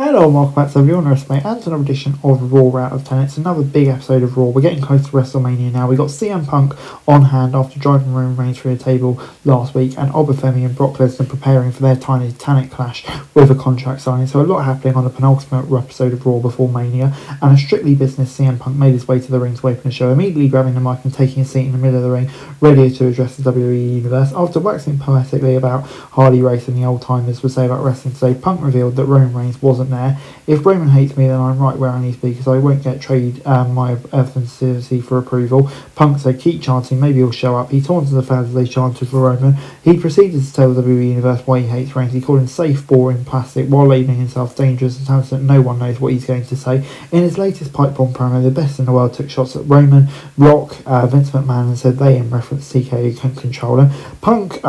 Hello and welcome back to the Underestimate and to another edition of Raw out of 10. It's another big episode of Raw. We're getting close to WrestleMania now. We got CM Punk on hand after driving Roman Reigns through the table last week, and Obafemi and Brock Lesnar preparing for their tiny Titanic clash with a contract signing. So a lot happening on the penultimate episode of Raw before Mania, and a strictly business CM Punk made his way to the ring to open the show, immediately grabbing the mic and taking a seat in the middle of the ring, ready to address the WWE Universe. After waxing poetically about Harley Race and the old timers would say about wrestling today, Punk revealed that Roman Reigns wasn't there. If Roman hates me, then I'm right where I need to be, because I won't get trade my authenticity for approval. Punk said, keep chanting, maybe he'll show up. He taunted the fans as they chanted for Roman. He proceeded to tell the WWE Universe why he hates Reigns. He called him safe, boring, plastic, while labelling himself dangerous and talented. No one knows what he's going to say. In his latest pipe bomb promo, the best in the world took shots at Roman, Rock, Vince McMahon, and said they, in reference to TKO, can control him. Punk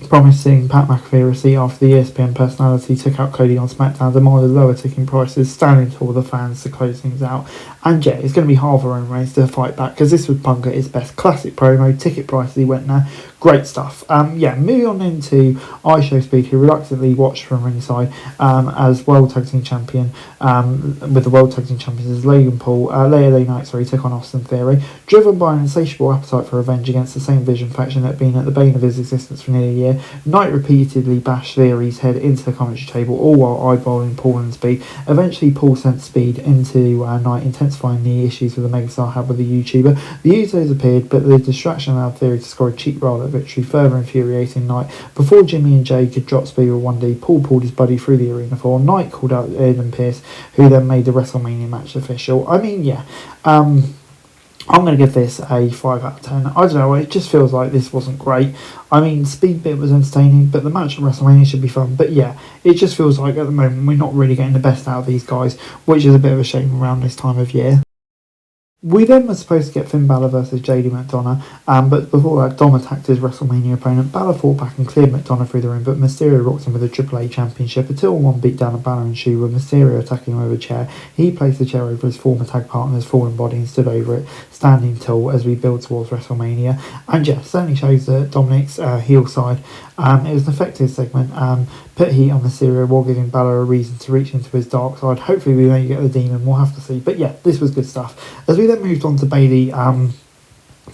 promising Pat McAfee a seat after the ESPN personality took out Cody on SmackDown, demanded lower ticking prices, standing tall with the fans to close things out. And yeah, it's going to be hard for Roman Reigns to fight back, because this was Punk at his best. Classic promo, ticket prices, he went there. Great stuff. Moving on into IShowSpeed, who reluctantly watched from ringside as World Tag Team Champion, with the World Tag Team Champions as Logan Paul, LA Knight, took on Austin Theory. Driven by an insatiable appetite for revenge against the same Vision faction that had been at the bane of his existence for nearly a year, Knight repeatedly bashed Theory's head into the commentary table, all while eyeballing Paul and Speed. Eventually, Paul sent Speed into Knight, intensifying the issues with the megastar had with the YouTuber. The Usos appeared, but the distraction allowed Theory to score a cheap roll at victory, further infuriating Knight. Before Jimmy and Jay could drop Speed with 1D, Paul pulled his buddy through the arena floor. Knight called out Adam Pearce, who then made the WrestleMania match official. I'm going to give this a 5 out of 10. I don't know, it just feels like this wasn't great. Speed bit was entertaining, but the match at WrestleMania should be fun. But yeah, it just feels like at the moment we're not really getting the best out of these guys, which is a bit of a shame around this time of year. We then were supposed to get Finn Balor versus JD McDonough, but before that, Dom attacked his WrestleMania opponent. Balor fought back and cleared McDonough through the ring, but Mysterio rocked him with a AAA championship. A 2-on-1 beatdown of Balor and Shu, with Mysterio attacking him with a chair. He placed the chair over his former tag partner's fallen body and stood over it, standing tall as we build towards WrestleMania. And yeah, certainly shows that Dominic's heel side. It was an effective segment. Put heat on Mysterio while giving Balor a reason to reach into his dark side. Hopefully we may get the demon, we'll have to see. But yeah, this was good stuff. As we then moved on to Bayley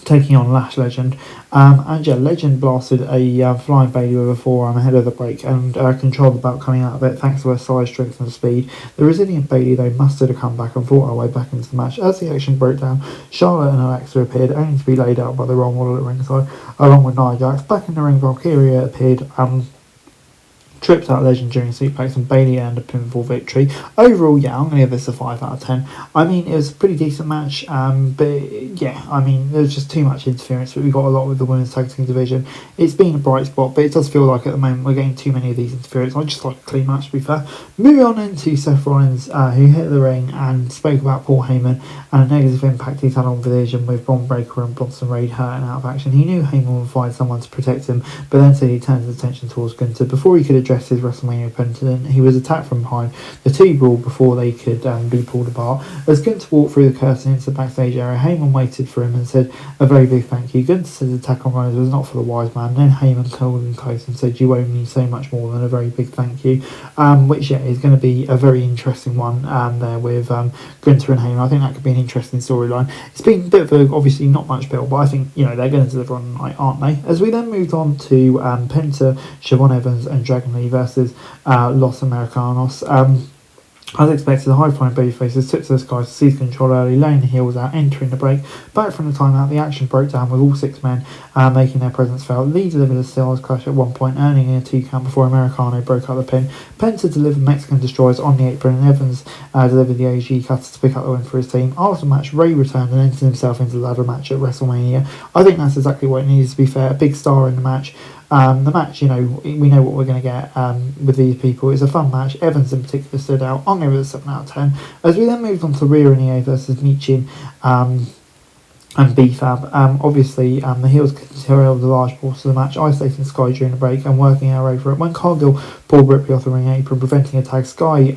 taking on Lash Legend, Legend blasted a flying Bayley with a forearm ahead of the break and controlled the bout coming out of it thanks to her size, strength and speed. The resilient Bayley though mustered a comeback and fought her way back into the match. As the action broke down, Charlotte and Alexa appeared, only to be laid out by the Raw model at ringside, along with Nia Jax. Back in the ring, Valkyria appeared, tripped out Legend during suplex, and Bayley earned a pinfall victory. Overall, yeah, I'm going to give this a 5 out of 10. It was a pretty decent match, but yeah, there was just too much interference, but we got a lot with the women's tag team division. It's been a bright spot, but it does feel like at the moment we're getting too many of these interference. I just like a clean match, to be fair. Moving on into Seth Rollins, who hit the ring and spoke about Paul Heyman and a negative impact he's had on Vision with Bron Breakker and Bronson Reed hurting out of action. He knew Heyman would find someone to protect him, but then said he turned his attention towards Gunther. Before he could address his WrestleMania opponent, he was attacked from behind. The two brawled before they could be pulled apart. As Gunther walked through the curtain into the backstage area, Heyman waited for him and said a very big thank you. Gunther said the attack on Rollins was not for the wise man. Then Heyman called him close and said, you owe me so much more than a very big thank you, which is going to be a very interesting one there with Gunther and Heyman. I think that could be an interesting storyline. It's been a bit of obviously not much build, but I think they're going to deliver on the night, aren't they? As we then moved on to Penta, Siobhan Evans and Dragon Lee versus Los Americanos. As expected, the high-flying babyfaces took to the skies to seize control early, laying the heels out, entering the break. Back from the timeout, the action broke down with all 6 men making their presence felt. Lee delivered a Styles Clash at one point, earning a 2 count before Americano broke up the pin. Penta delivered Mexican Destroyers on the apron, and Evans delivered the AG cutter to pick up the win for his team. After the match, Ray returned and entered himself into the ladder match at WrestleMania. I think that's exactly what it needs, to be fair. A big star in the match. The match, we know what we're going to get with these people. It's a fun match. Evans in particular stood out. I'm going to give it a 7 out of 10. As we then moved on to Rhea and EA versus Michin, and BFAB. Obviously, the heels controlled the large portion of the match, isolating Sky during the break and working our way for it. When Cargill pulled Ripley off the ring apron, preventing a tag, Sky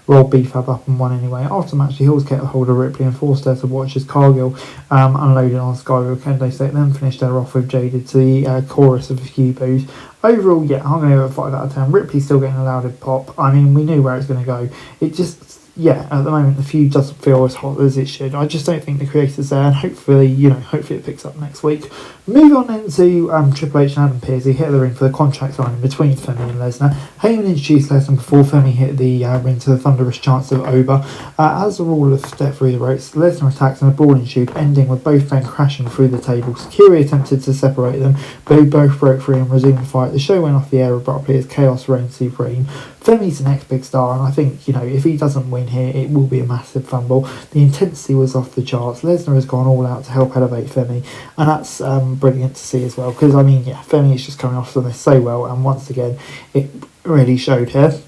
rolled BFAB up and won anyway. After the match, the heels kept hold of Ripley and forced her to watch as Cargill unloaded on Sky with Kendo Stick, then finished her off with Jaded to the chorus of a few boos. Overall, yeah, I'm going to give it a 5 out of 10. Ripley's still getting allowed a pop. I mean, we knew where it's going to go. It just, yeah, at the moment the feud doesn't feel as hot as it should. I just don't think the creator's there, and hopefully it picks up next week. Moving on then to Triple H and Adam Pearce, who hit the ring for the contract signing between Femi and Lesnar. Heyman introduced Lesnar before Femi hit the ring to the thunderous chants of Oba. As the Ruler stepped through the ropes, Lesnar attacked and a brawl ensued, ending with both men crashing through the table. Security attempted to separate them, but they both broke free and resumed the fight. The show went off the air abruptly as Chaos reigned supreme. Femi's the next big star, and I think, if he doesn't win here, it will be a massive fumble. The intensity was off the charts. Lesnar has gone all out to help elevate Femi, and that's brilliant to see as well, because, Femi is just coming off from this so well, and once again, it really showed her.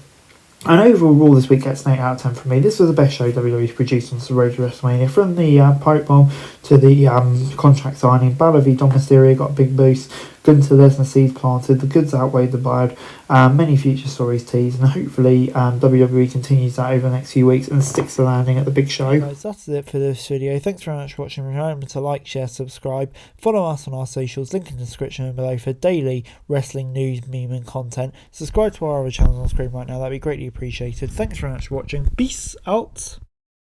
And overall, Raw this week gets an 8 out of 10 from me. This was the best show WWE's produced on the road to WrestleMania. From the pipe bomb to the contract signing, Balor v Dom Mysterio got a big boost. Gunther Lesnar seeds planted. The goods outweighed the bad. Many future stories teased, and hopefully WWE continues that over the next few weeks and sticks the landing at the big show. Guys, that's it for this video. Thanks very much for watching. Remember to like, share, subscribe. Follow us on our socials. Link in the description below for daily wrestling news, meme and content. Subscribe to our other channels on screen right now. That'd be greatly appreciated. Thanks very much for watching. Peace out.